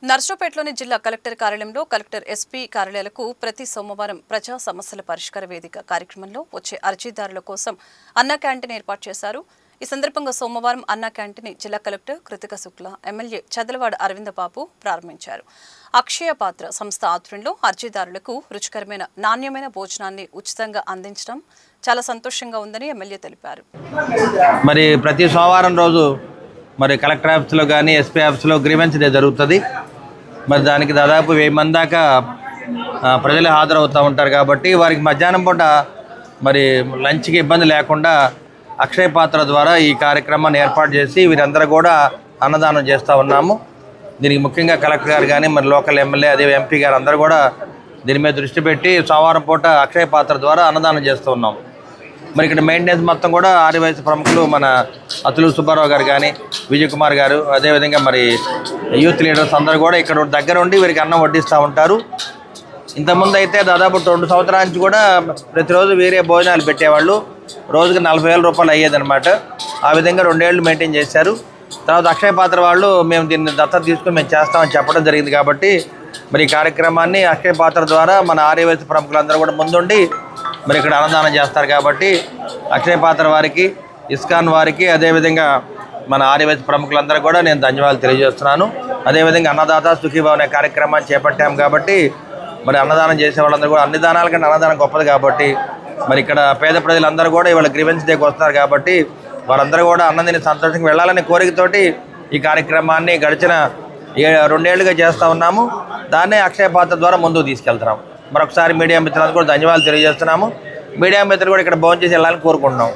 నర్సరావుపేటలోని జిల్లా కలెక్టర్ కార్యాలయంలో collector SP కార్యాలయాలకు ప్రతి సోమవారం ప్రజా సమస్యల పరిష్కార వేదిక కార్యక్రమంలో వచ్చే అర్జీదారుల కోసం అన్నా క్యాంటీన్ ఏర్పాటు చేశారు. ఈ సందర్భంగా సోమవారం అన్నా క్యాంటీన్ జిల్లా కలెక్టర్ కృతిక శుక్లా, ఎమ్మెల్యే చదలవాడ అరవిందబాబు ప్రారంభించారు. అక్షయ పాత్ర సంస్థ ఆధ్వర్యంలో అర్జీదారులకు రుచికరమైన నాణ్యమైన భోజనాన్ని ఉచితంగా అందించడం చాలా సంతోషంగా ఉందని ఎమ్మెల్యే తెలిపారు. మరి ప్రతి సోమవారం రోజు మరి కలెక్టర్ ఆఫీస్లో కానీ ఎస్పీ ఆఫీస్లో గ్రీవెన్స్ డే జరుగుతుంది. మరి దానికి దాదాపు 1000 మంది దాకా ప్రజలు హాజరవుతూ ఉంటారు. కాబట్టి వారికి మధ్యాహ్నం పూట మరి లంచ్కి ఇబ్బంది లేకుండా అక్షయ పాత్ర ద్వారా ఈ కార్యక్రమాన్ని ఏర్పాటు చేసి వీరందరూ కూడా అన్నదానం చేస్తూ ఉన్నాము. దీనికి ముఖ్యంగా కలెక్టర్ గారు కానీ మరి లోకల్ ఎమ్మెల్యే అదే ఎంపీ గారు అందరూ కూడా దీని మీద దృష్టి పెట్టి సోమవారం పూట అక్షయ పాత్ర ద్వారా అన్నదానం చేస్తూ ఉన్నాం. మరి ఇక్కడ మెయింటెనెన్స్ మొత్తం కూడా ఆదివాసీ ప్రముఖులు మన అతులు సుబ్బారావు గారు కానీ విజయ్ కుమార్ గారు అదేవిధంగా మరి యూత్ లీడర్స్ అందరూ కూడా ఇక్కడ దగ్గర ఉండి వీరికి అన్నం వడ్డిస్తూ ఉంటారు. ఇంతకుముందు అయితే దాదాపు 2 సంవత్సరాల నుంచి కూడా ప్రతిరోజు వేరే భోజనాలు పెట్టేవాళ్ళు. రోజుకి 40,000 రూపాయలు అయ్యేదన్నమాట. ఆ విధంగా 2 ఏళ్ళు మెయింటైన్ చేశారు. తర్వాత అక్షయ పాత్ర వాళ్ళు మేము దీన్ని దత్తత తీసుకుని మేము చేస్తామని చెప్పడం జరిగింది. కాబట్టి మరి ఈ కార్యక్రమాన్ని అక్షయ పాత్ర ద్వారా మన ఆర్యవైశ్య ప్రముఖులందరూ కూడా ముందుండి మరి ఇక్కడ అన్నదానం చేస్తారు. కాబట్టి అక్షయ పాత్ర వారికి, ఇస్కాన్ వారికి, అదేవిధంగా మన ఆర్యవైశ్య ప్రముఖులందరూ కూడా నేను ధన్యవాదాలు తెలియజేస్తున్నాను. అదేవిధంగా అన్నదాత సుఖీభావ అనే కార్యక్రమాన్ని చేపట్టాము. కాబట్టి మరి అన్నదానం చేసే వాళ్ళందరూ కూడా అన్ని దానాల కంటే అన్నదానం గొప్పది. కాబట్టి మరి ఇక్కడ పేద ప్రజలందరూ కూడా ఇవాళ గ్రీవెన్స్ డేకి వస్తున్నారు. కాబట్టి వారందరూ కూడా అన్నదిని సంతోషంగా వెళ్ళాలనే కోరికతోటి ఈ కార్యక్రమాన్ని గడిచిన 2 ఏళ్ళుగా చేస్తూ ఉన్నాము. దాన్నే అక్షయ పాత్ర ద్వారా ముందుకు తీసుకెళ్తున్నాము. మరొకసారి మీడియా మిత్రులందరూ కూడా ధన్యవాదాలు తెలియజేస్తున్నాము. మీడియా మిత్రులు కూడా ఇక్కడ భోజనం చేసి వెళ్ళాలని కోరుకుంటున్నాం.